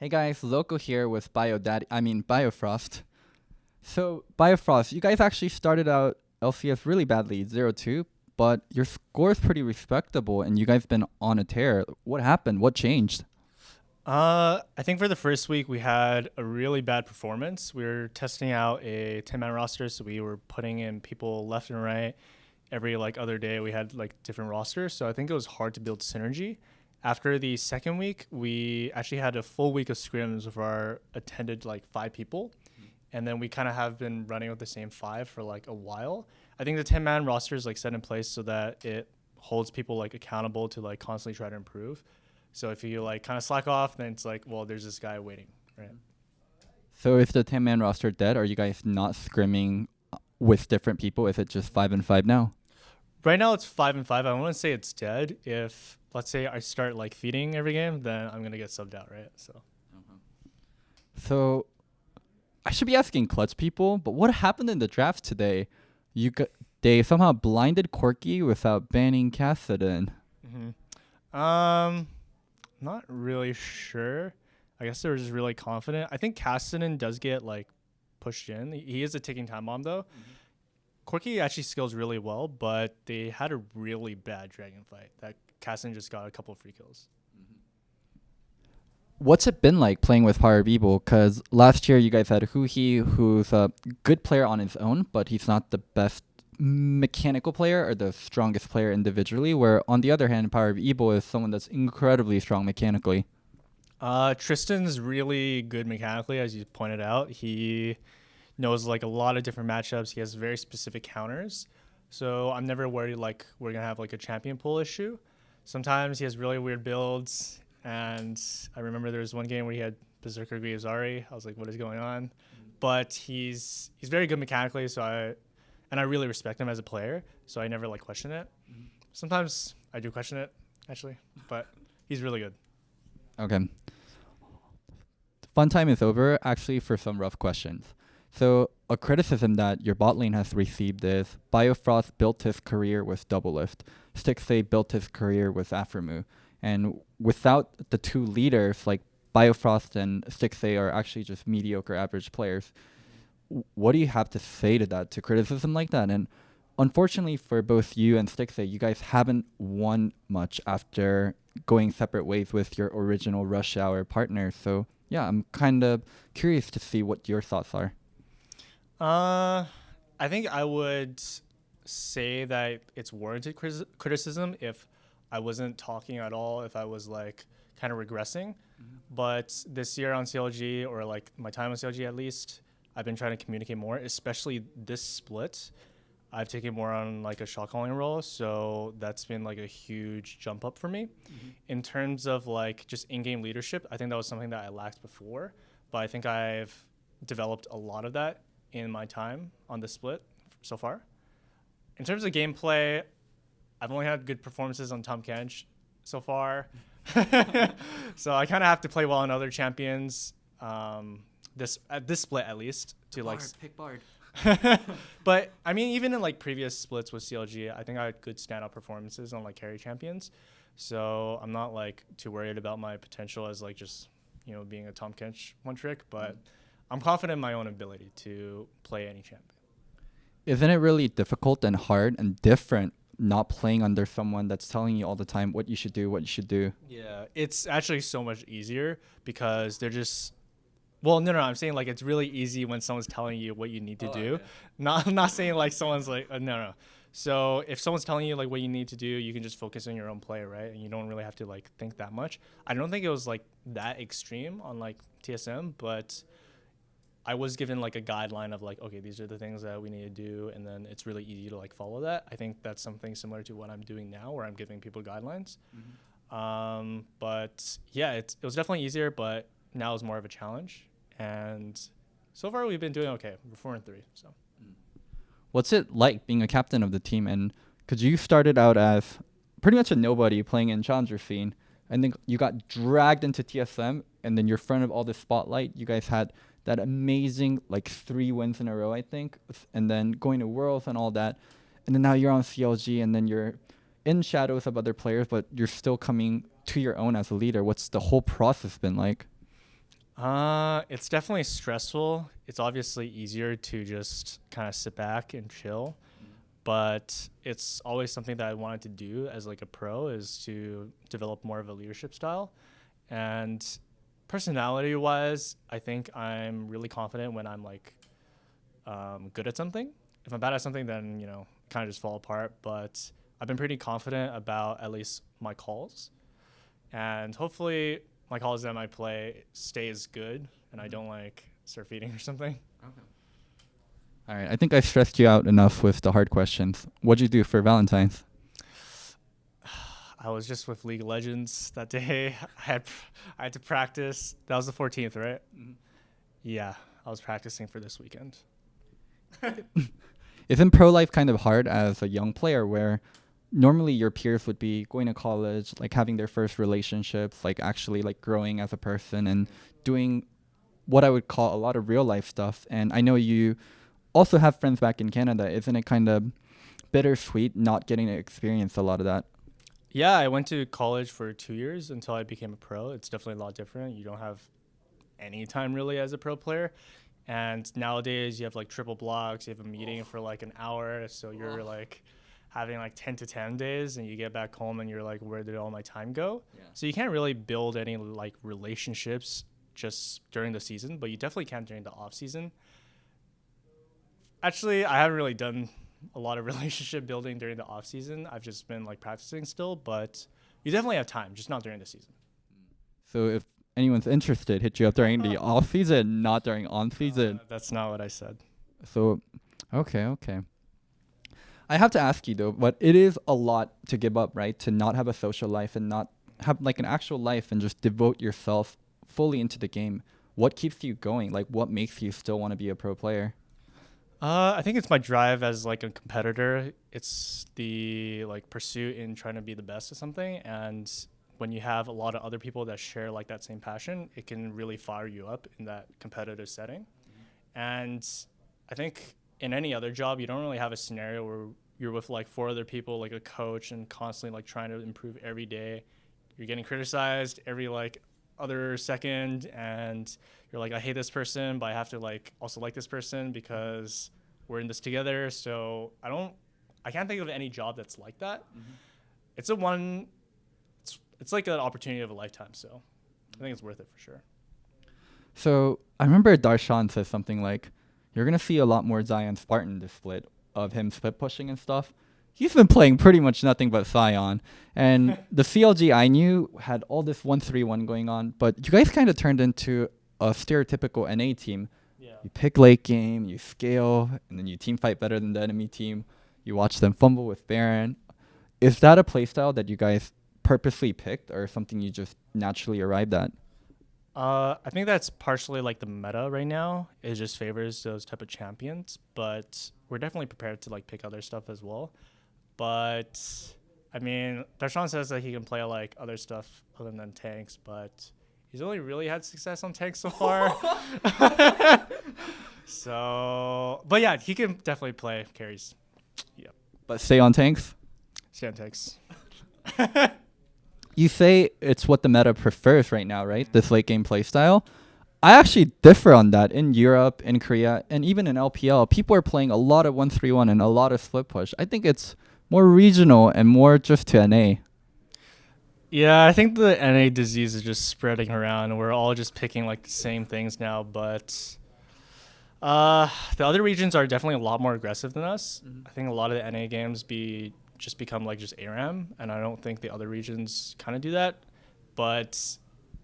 Hey guys, Loco here with Biofrost. So Biofrost, you guys actually started out LCS really badly, 0-2, but your score is pretty respectable, and you guys been on a tear. What happened? What changed? I think for the first week we had a really bad performance. We were testing out a 10-man roster, so we were putting in people left and right. Every like other day we had like different rosters, so I think it was hard to build synergy. After the second week, we actually had a full week of scrims with our attended like 5 people, and then we kind of have been running with the same 5 for like a while. I think the 10-man roster is like set in place so that it holds people like accountable to like constantly try to improve. So if you like kind of slack off, then it's like, well, there's this guy waiting, right? So is the 10-man roster dead? Are you guys not scrimming with different people? Is it just 5-5 now? Right now it's 5-5. I want to say it's dead. If let's say I start like feeding every game, then I'm gonna get subbed out, right? So So I should be asking clutch people, but what happened in the draft today? You got They somehow blinded Corky without banning Cassidon. um, not really sure. I guess they were just really confident. I think Cassidy does get like pushed in. He is a ticking time bomb though. Corky actually skills really well, but they had a really bad dragon fight. That Cassidy just got a couple of free kills. What's it been like playing with Power Beeble? Because last year you guys had Huhi, who's a good player on his own, but he's not the best mechanical player or the strongest player individually. Where on the other hand, Power Beeble is someone that's incredibly strong mechanically. Tristan's really good mechanically, as you pointed out. He knows like a lot of different matchups. He has very specific counters. So I'm never worried like we're gonna have like a champion pool issue. Sometimes he has really weird builds, and I remember there was one game where he had Berserker Grievzari. I was like, what is going on? But he's very good mechanically, I really respect him as a player, so I never like question it. Sometimes I do question it, actually, but he's really good. Okay. Fun time is over, actually, for some rough questions. So, a criticism that your bot lane has received is Biofrost built his career with Doublelift, Stixay built his career with Aframu. And without the two leaders, like Biofrost and Stixay are actually just mediocre average players. What do you have to say to that, to criticism like that? And unfortunately for both you and Stixay, you guys haven't won much after going separate ways with your original Rush Hour partner. So yeah, I'm kind of curious to see what your thoughts are. Uh, I think I would say that it's warranted criticism if I wasn't talking at all, if I was like kind of regressing. But this year on CLG, or like my time on CLG at least, I've been trying to communicate more, especially this split. I've taken more on like a shot calling role, so that's been like a huge jump up for me. In terms of like just in-game leadership, I think that was something that I lacked before, but I think I've developed a lot of that in my time on the split so far. In terms of gameplay, I've only had good performances on Tom Kench so far. So I kind of have to play well on other champions. This at this split at least to like Pick Bard. but I mean, even in like previous splits with CLG, I think I had good standout performances on like carry champions. So I'm not like too worried about my potential as like just, being a Tom Kench one trick, but I'm confident in my own ability to play any champion. Isn't it really difficult and hard and different not playing under someone that's telling you all the time what you should do, what you should do? Yeah, it's actually so much easier because they're just. Well, no, I'm saying like it's really easy when someone's telling you what you need to do. Okay. I'm not saying like someone's like no. So if someone's telling you like what you need to do, you can just focus on your own play, right? And you don't really have to like think that much. I don't think it was like that extreme on like TSM, but I was given like a guideline of like, okay, these are the things that we need to do, and then it's really easy to like follow that. I think that's something similar to what I'm doing now, where I'm giving people guidelines. But yeah, it was definitely easier, but now it's more of a challenge. And so far we've been doing okay. We're 4-3. So What's it like being a captain of the team? And because you started out as pretty much a nobody playing in challenger scene, and then you got dragged into TSM, and then you're in front of all the spotlight. You guys had that amazing like 3 wins in a row, I think, and then going to Worlds and all that, and then now you're on CLG, and then you're in shadows of other players, but you're still coming to your own as a leader. What's the whole process been like? It's definitely stressful. It's obviously easier to just kind of sit back and chill, but it's always something that I wanted to do as like a pro is to develop more of a leadership style. And personality wise, I think I'm really confident when I'm like good at something. If I'm bad at something, then kind of just fall apart. But I've been pretty confident about at least my calls, and hopefully my calls that I play stays good, and I don't like start feeding or something. All right, I think I stressed you out enough with the hard questions. What'd you do for Valentine's? I was just with League of Legends that day. I had to practice. That was the 14th, right? Mm-hmm. Yeah, I was practicing for this weekend. Isn't pro life kind of hard as a young player where normally your peers would be going to college, like having their first relationships, like actually like growing as a person and doing what I would call a lot of real life stuff. And I know you also have friends back in Canada. Isn't it kind of bittersweet not getting to experience a lot of that? Yeah, I went to college for 2 years until I became a pro. It's definitely a lot different. You don't have any time really as a pro player. And nowadays you have like triple blocks, you have a meeting for like an hour. So you're like having like 10 to 10 days and you get back home and you're like, where did all my time go? Yeah. So you can't really build any like relationships just during the season, but you definitely can during the off season. Actually, I haven't really done a lot of relationship building during the off season. I've just been like practicing still, but you definitely have time, just not during the season. So if anyone's interested, hit you up during the off season, not during on season. That's not what I said. So, okay. I have to ask you though, but it is a lot to give up, right? To not have a social life and not have like an actual life and just devote yourself fully into the game. What keeps you going? Like, what makes you still want to be a pro player? I think it's my drive as like a competitor. It's the like pursuit in trying to be the best at something, and when you have a lot of other people that share like that same passion, it can really fire you up in that competitive setting. And I think in any other job, you don't really have a scenario where you're with like four other people, like a coach, and constantly like trying to improve every day. You're getting criticized every like other second, and you're like, I hate this person, but I have to like also like this person because we're in this together. So I can't think of any job that's like that. It's it's like an opportunity of a lifetime. So I think it's worth it for sure. So I remember Darshan says something like, you're going to see a lot more Zion Spartan this split of him split pushing and stuff. He's been playing pretty much nothing but Zion. And the CLG I knew had all this 1-3-1 going on, but you guys kind of turned into a stereotypical NA team. Yeah. You pick late game, you scale, and then you team fight better than the enemy team. You watch them fumble with Baron. Is that a playstyle that you guys purposely picked or something you just naturally arrived at? I think that's partially like the meta right now. It just favors those type of champions, but we're definitely prepared to like pick other stuff as well. But I mean, Darshan says that he can play like other stuff other than tanks, but he's only really had success on tanks so far. So, but yeah, he can definitely play carries. Yeah. But stay on tanks? Stay on tanks. You say it's what the meta prefers right now, right? This late game play style. I actually differ on that. In Europe, in Korea, and even in LPL, people are playing a lot of 1-3-1 and a lot of split push. I think it's more regional and more just to NA. Yeah, I think the NA disease is just spreading around. We're all just picking like the same things now, but the other regions are definitely a lot more aggressive than us. I think a lot of the NA games just become like just ARAM, and I don't think the other regions kind of do that. But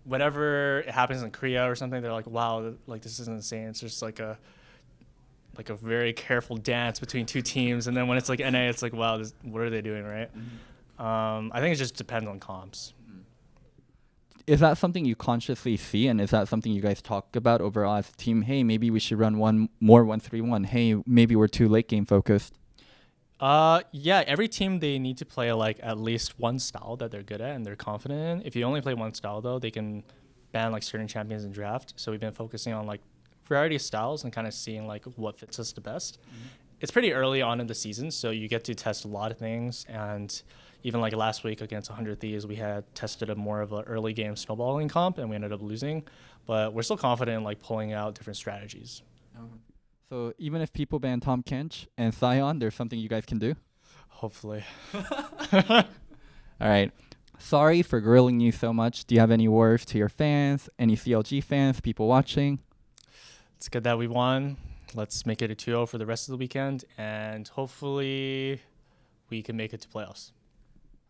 whenever it happens in Korea or something, they're like, wow, like this is insane. It's just like a very careful dance between two teams, and then when it's like NA, it's like, wow, what are they doing, right? I think it just depends on comps. Is that something you consciously see, and is that something you guys talk about overall as a team? Hey, maybe we should run one more 1-3-1. Hey, maybe we're too late game focused. Yeah, every team, they need to play like at least one style that they're good at and they're confident in. If you only play one style though, they can ban like certain champions in draft. So we've been focusing on like variety of styles and kind of seeing like what fits us the best. It's pretty early on in the season, so you get to test a lot of things, and even like last week against 100 Thieves, we had tested a more of an early game snowballing comp, and we ended up losing. But we're still confident in like pulling out different strategies. So even if people ban Tom Kench and Sion, there's something you guys can do? Hopefully. All right. Sorry for grilling you so much. Do you have any words to your fans, any CLG fans, people watching? It's good that we won. Let's make it a 2-0 for the rest of the weekend, and hopefully we can make it to playoffs.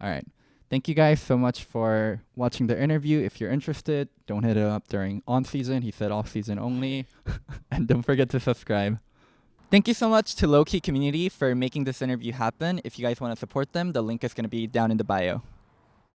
All right. Thank you guys so much for watching the interview. If you're interested, don't hit it up during on-season. He said off-season only. And don't forget to subscribe. Thank you so much to Low-Key Community for making this interview happen. If you guys want to support them, the link is going to be down in the bio.